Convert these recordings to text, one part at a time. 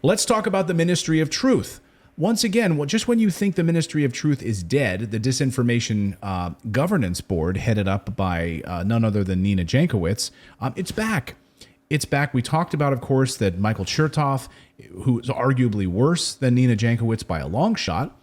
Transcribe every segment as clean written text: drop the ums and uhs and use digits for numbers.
Let's talk about the Ministry of Truth. Once again, just when you think the Ministry of Truth is dead, the Disinformation Governance Board, headed up by none other than Nina Jankowicz, it's back. It's back. We talked about, of course, that Michael Chertoff, who is arguably worse than Nina Jankowicz by a long shot,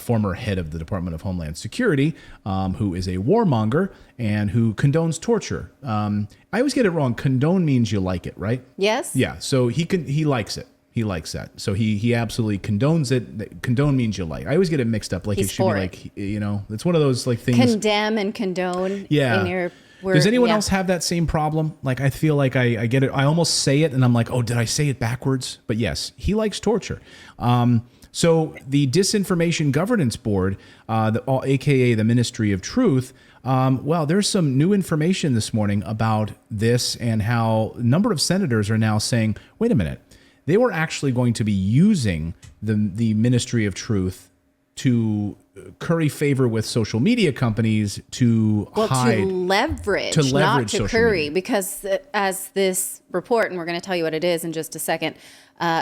former head of the Department of Homeland Security, who is a warmonger and who condones torture. I always get it wrong. Condone means you like it, right? Yes. Yeah. So he likes it. He likes that. So he absolutely condones it. Condone means you like. I always get it mixed up. Like it should be like, it's one of those like things. Condemn and condone. Yeah. In your word. Does anyone else have that same problem? Like I feel like I get it. I almost say it and I'm like, oh, did I say it backwards? But yes, he likes torture. So the Disinformation Governance Board, aka the Ministry of Truth, there's some new information this morning about this and how a number of senators are now saying, wait a minute, they were actually going to be using the Ministry of Truth to curry favor with social media companies to leverage, not to curry, media. Because as this report, and we're going to tell you what it is in just a second,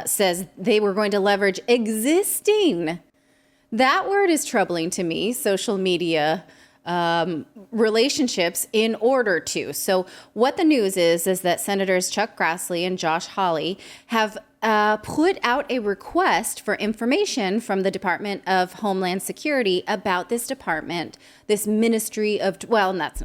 says they were going to leverage existing. That word is troubling to me, social media relationships in order to. So what the news is that Senators Chuck Grassley and Josh Hawley have put out a request for information from the Department of Homeland Security about this department, this Ministry of,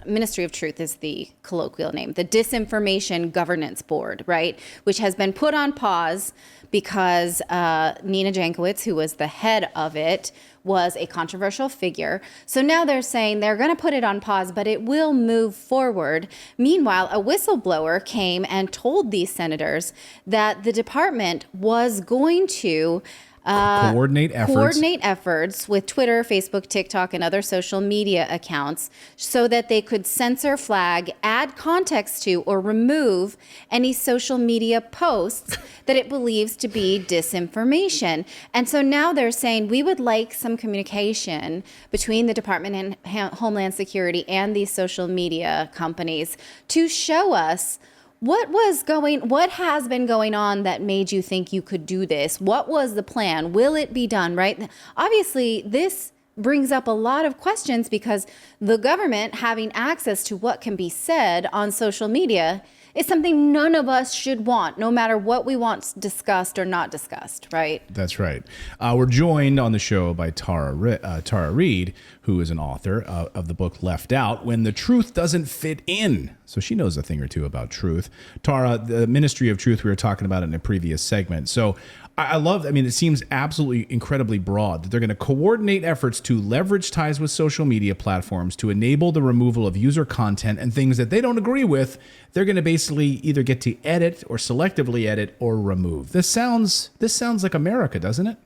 Ministry of Truth is the colloquial name, the Disinformation Governance Board, right? Which has been put on pause because Nina Jankowicz, who was the head of it, was a controversial figure. So now they're saying they're going to put it on pause, but it will move forward. Meanwhile, a whistleblower came and told these senators that the department was going to coordinate efforts with Twitter, Facebook, TikTok, and other social media accounts so that they could censor, flag, add context to, or remove any social media posts that it believes to be disinformation. And so now they're saying we would like some communication between the Department of Homeland Security and these social media companies to show us what has been going on that made you think you could do this? What was the plan? Will it be done, right? Obviously, this brings up a lot of questions because the government having access to what can be said on social media is something none of us should want, no matter what we want discussed or not discussed, right? That's right. We're joined on the show by Tara Reade, who is an author of the book Left Out, When the Truth Doesn't Fit In. So she knows a thing or two about truth. Tara, the Ministry of Truth, we were talking about it in a previous segment. So it seems absolutely incredibly broad that they're going to coordinate efforts to leverage ties with social media platforms to enable the removal of user content and things that they don't agree with. They're going to basically either get to edit or selectively edit or remove. This sounds like America, doesn't it?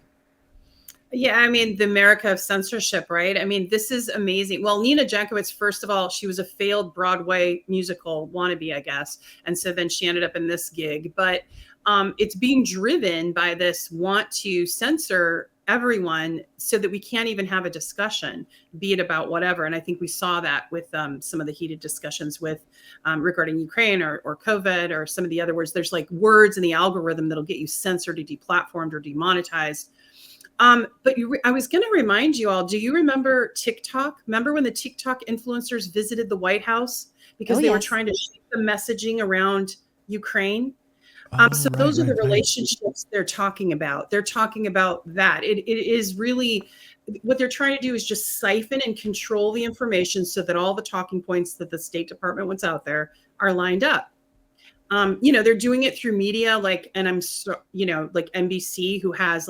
Yeah, I mean, the America of censorship, right? I mean, this is amazing. Well, Nina Jankowicz, first of all, she was a failed Broadway musical wannabe, I guess. And so then she ended up in this gig. But it's being driven by this want to censor everyone so that we can't even have a discussion, be it about whatever. And I think we saw that with some of the heated discussions with regarding Ukraine or COVID or some of the other words. There's like words in the algorithm that'll get you censored or deplatformed or demonetized. But I was going to remind you all, do you remember TikTok? Remember when the TikTok influencers visited the White House because they were trying to shape the messaging around Ukraine? Those are the relationships they're talking about. They're talking about that. It is really what they're trying to do is just siphon and control the information so that all the talking points that the State Department wants out there are lined up. They're doing it through media like NBC, who has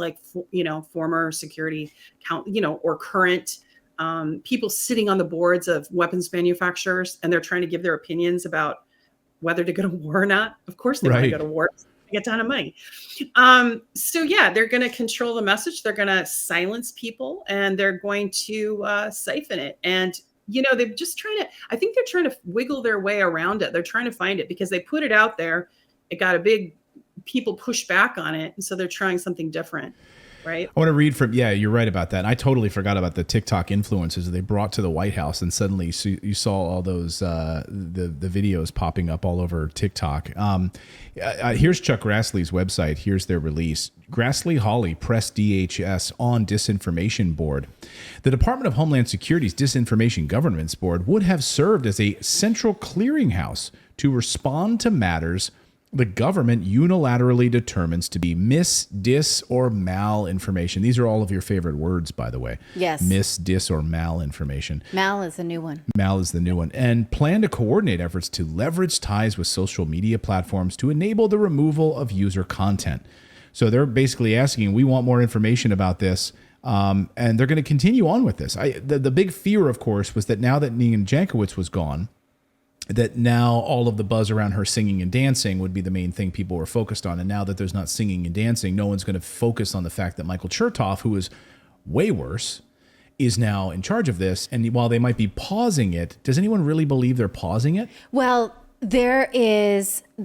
former security or current people sitting on the boards of weapons manufacturers, and they're trying to give their opinions about whether to go to war or not. Of course they want to go to war. They get a ton of money. They're going to control the message. They're going to silence people, and they're going to siphon it. And they're just I think they're trying to wiggle their way around it. They're trying to find it because they put it out there. It got a big people push back on it. And so they're trying something different. Right. I want to read from, you're right about that. And I totally forgot about the TikTok influencers they brought to the White House. And suddenly you saw all those, the videos popping up all over TikTok. Here's Chuck Grassley's website. Here's their release. Grassley Hawley pressed DHS on disinformation board. The Department of Homeland Security's Disinformation Governance Board would have served as a central clearinghouse to respond to matters the government unilaterally determines to be dis, or malinformation. These are all of your favorite words, by the way. Yes. Dis, or malinformation. Mal is the new one. Mal is the new one. And plan to coordinate efforts to leverage ties with social media platforms to enable the removal of user content. So they're basically asking, we want more information about this. And they're going to continue on with this. The big fear, of course, was that now that Nina Jankowicz was gone, that now all of the buzz around her singing and dancing would be the main thing people were focused on. And now that there's not singing and dancing, no one's going to focus on the fact that Michael Chertoff, who is way worse, is now in charge of this. And while they might be pausing it, does anyone really believe they're pausing it? Well, the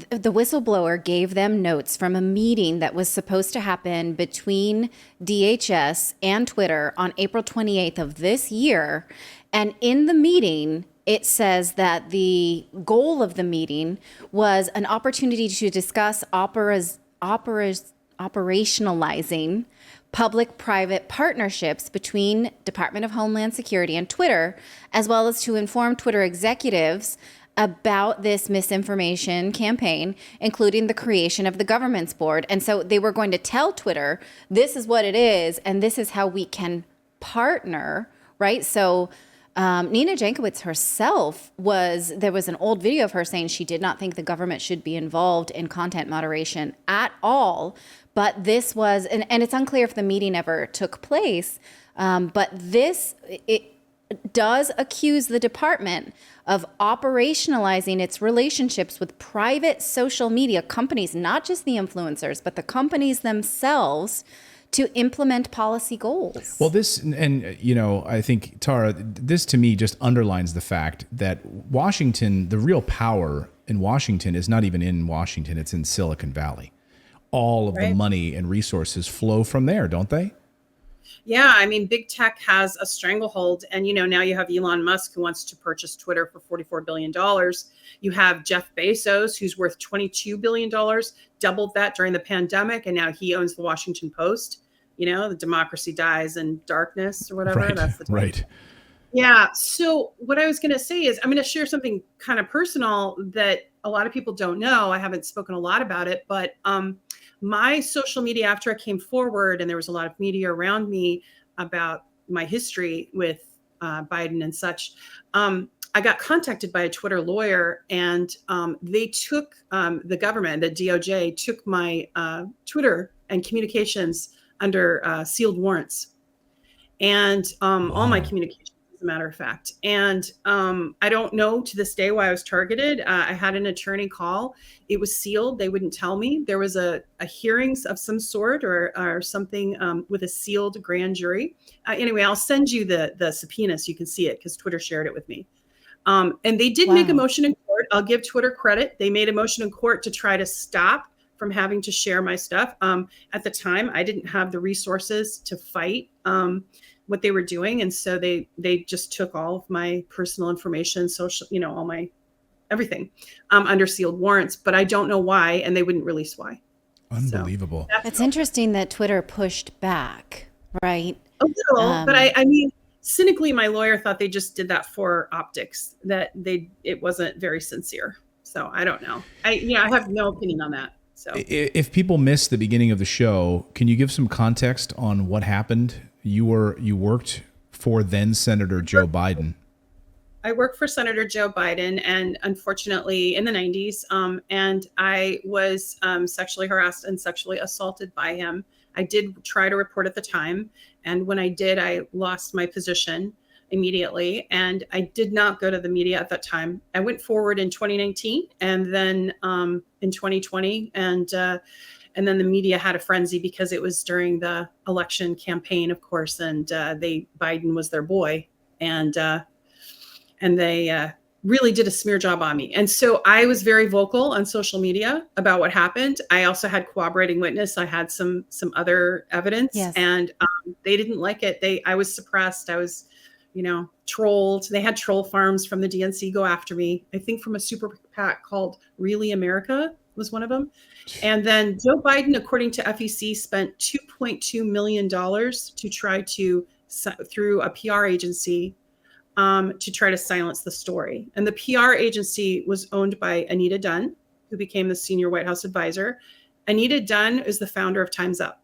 whistleblower gave them notes from a meeting that was supposed to happen between DHS and Twitter on April 28th of this year. And in the meeting, it says that the goal of the meeting was an opportunity to discuss operationalizing public-private partnerships between Department of Homeland Security and Twitter, as well as to inform Twitter executives about this misinformation campaign, including the creation of the governance board. And so they were going to tell Twitter, this is what it is, and this is how we can partner, right? So Nina Jankowicz herself there was an old video of her saying she did not think the government should be involved in content moderation at all. But this was, and it's unclear if the meeting ever took place, but it does accuse the department of operationalizing its relationships with private social media companies, not just the influencers, but the companies themselves, to implement policy goals. Well, I think, Tara, this to me just underlines the fact that Washington, the real power in Washington is not even in Washington, it's in Silicon Valley. All of the money and resources flow from there, don't they? Yeah, I mean, big tech has a stranglehold. And, now you have Elon Musk, who wants to purchase Twitter for $44 billion. You have Jeff Bezos, who's worth $22 billion, doubled that during the pandemic. And now he owns the Washington Post. The democracy dies in darkness or whatever. Right, That's the term. Right. Yeah. So what I was going to say is I'm going to share something kind of personal that a lot of people don't know. I haven't spoken a lot about it, but my social media, after I came forward and there was a lot of media around me about my history with Biden and such, I got contacted by a Twitter lawyer, and they took the government, the DOJ, took my Twitter and communications under sealed warrants, and all my communications, as a matter of fact. And I don't know to this day why I was targeted. I had an attorney call. It was sealed. They wouldn't tell me. There was a hearings of some sort or something with a sealed grand jury. Anyway, I'll send you the subpoena so you can see it, because Twitter shared it with me. And they did make a motion in court. I'll give Twitter credit. They made a motion in court to try to stop from having to share my stuff. At the time, I didn't have the resources to fight what they were doing. And so they just took all of my personal information, social, all my everything under sealed warrants. But I don't know why, and they wouldn't release why. Unbelievable. So It's interesting that Twitter pushed back, right? A little, but I mean, cynically, my lawyer thought they just did that for optics, that it wasn't very sincere. So I don't know. I have no opinion on that. So if people missed the beginning of the show, can you give some context on what happened? You worked for then Senator Joe Biden. I worked for Senator Joe Biden, and unfortunately in the 90s, and I was sexually harassed and sexually assaulted by him. I did try to report at the time, and when I did, I lost my position immediately, and I did not go to the media at that time. I went forward in 2019, and then in 2020, and then the media had a frenzy because it was during the election campaign, of course, and Biden was their boy, and they really did a smear job on me. And so I was very vocal on social media about what happened. I also had corroborating witness. I had some other evidence, Yes. and they didn't like it. I was suppressed. I was, trolled. They had troll farms from the DNC go after me. I think from a super PAC called Really America was one of them. And then Joe Biden, according to FEC, spent $2.2 million to try to, through a PR agency, to try to silence the story. And the PR agency was owned by Anita Dunn, who became the senior White House advisor. Anita Dunn is the founder of Time's Up.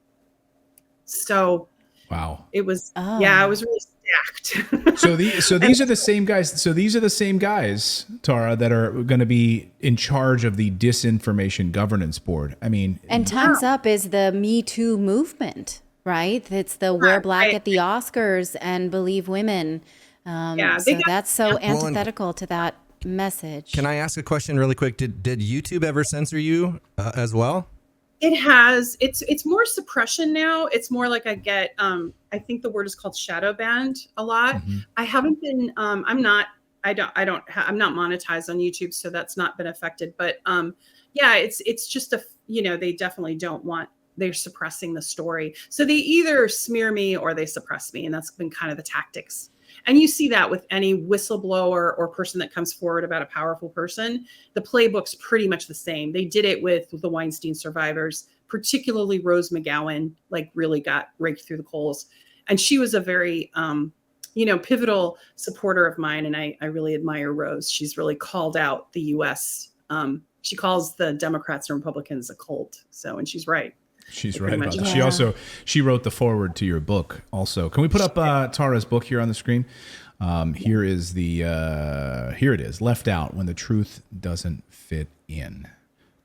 So wow, it was, it was really stacked. so these are the same guys. So these are the same guys, Tara, that are going to be in charge of the Disinformation Governance Board. I mean, and Time's Up is the Me Too movement, right? It's the wear black at the Oscars and believe women. So that's so antithetical to that message. Can I ask a question really quick? Did YouTube ever censor you as well? It has. It's more suppression now. It's more like I get, I think the word is called shadow banned a lot. Mm-hmm. I haven't been, I'm not monetized on YouTube, so that's not been affected. But it's just they definitely don't want, they're suppressing the story. So they either smear me or they suppress me. And that's been kind of the tactics. And you see that with any whistleblower or person that comes forward about a powerful person. The playbook's pretty much the same. They did it with the Weinstein survivors, particularly Rose McGowan, really got raked through the coals. And she was a very, pivotal supporter of mine. And I really admire Rose. She's really called out the U.S. She calls the Democrats and Republicans a cult. So, and she's right. She's right about that. She wrote the foreword to your book also. Can we put up Tara's book here on the screen? Here it is, Left Out When the Truth Doesn't Fit In.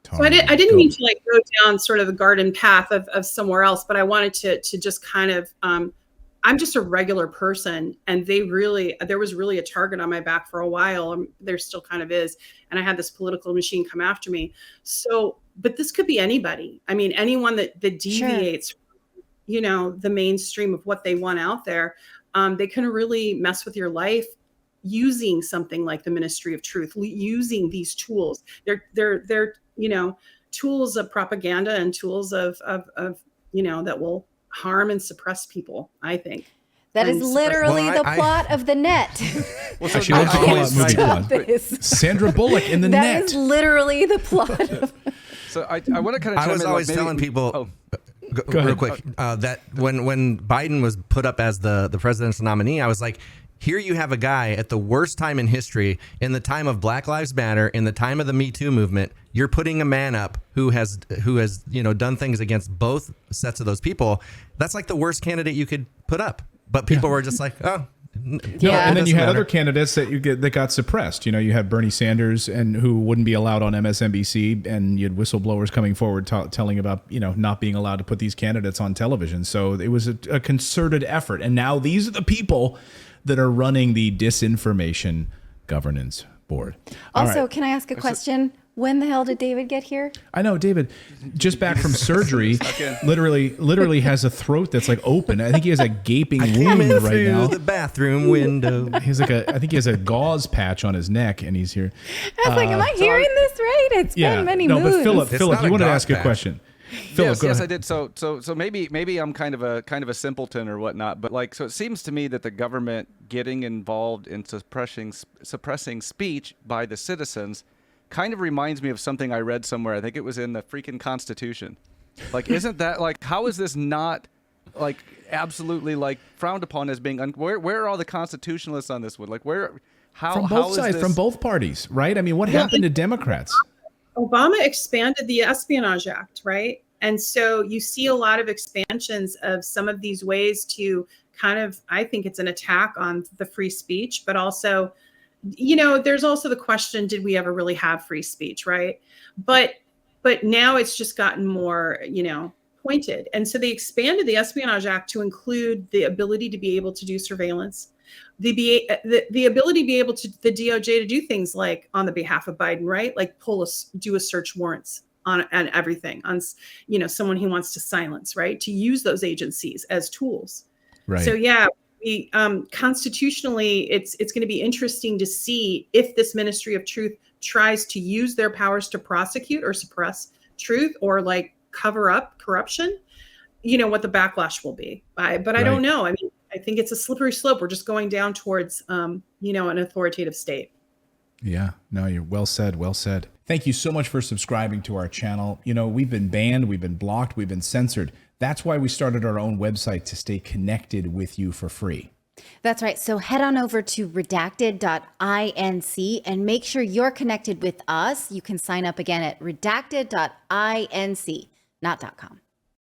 Tara, so I didn't mean to go down sort of the garden path of somewhere else, but I wanted to just kind of, I'm just a regular person, and there was really a target on my back for a while. There still kind of is. And I had this political machine come after me. So, but this could be anybody. I mean, anyone that deviates, the mainstream of what they want out there. They can really mess with your life using something like the Ministry of Truth, using these tools. They're tools of propaganda and tools of that will harm and suppress people, I think. That is literally the plot of The Net. She loves to call out movie plot. Sandra Bullock in The Net. That is literally the plot of So I want to kind of. I was always telling people, real quick, that when Biden was put up as the presidential nominee, I was like, here you have a guy at the worst time in history, in the time of Black Lives Matter, in the time of the Me Too movement. You're putting a man up who has done things against both sets of those people. That's like the worst candidate you could put up. But people were just like, oh. Yeah. And then you had other candidates that got suppressed. You had Bernie Sanders, and who wouldn't be allowed on MSNBC, and you had whistleblowers coming forward telling about not being allowed to put these candidates on television. So it was a concerted effort, and now these are the people that are running the Disinformation Governance Board. Also, can I ask a question? When the hell did David get here? I know David, just back from surgery, literally has a throat that's open. I think he has a gaping wound right now. The bathroom window. He's I think he has a gauze patch on his neck, and he's here. I was am I hearing this right? It's been many moons. But Philip, you wanted to ask a question. Philip, yes, I did. So maybe I'm kind of a simpleton or whatnot, but so it seems to me that the government getting involved in suppressing speech by the citizens kind of reminds me of something I read somewhere. I think it was in the freaking Constitution. Isn't that how is this not absolutely frowned upon as being where are all the constitutionalists on this one? From both sides, from both parties, right? I mean, what happened to Democrats? Obama expanded the Espionage Act, right? And so you see a lot of expansions of some of these ways to kind of, I think it's an attack on the free speech, but also, there's also the question, did we ever really have free speech, right? But now it's just gotten more, pointed. And so they expanded the Espionage Act to include the ability to be able to do surveillance, the ability to be able to, the DOJ to do things on the behalf of Biden, right? Do a search warrants on everything, on, someone he wants to silence, right? To use those agencies as tools. Right. So we constitutionally, it's going to be interesting to see if this Ministry of Truth tries to use their powers to prosecute or suppress truth or like cover up corruption, what the backlash will be. But I don't know. I mean, I think it's a slippery slope. We're just going down towards, an authoritative state. Yeah, no, you're well said. Well said. Thank you so much for subscribing to our channel. We've been banned, we've been blocked, we've been censored. That's why we started our own website, to stay connected with you for free. That's right. So head on over to redacted.inc and make sure you're connected with us. You can sign up again at redacted.inc, not .com.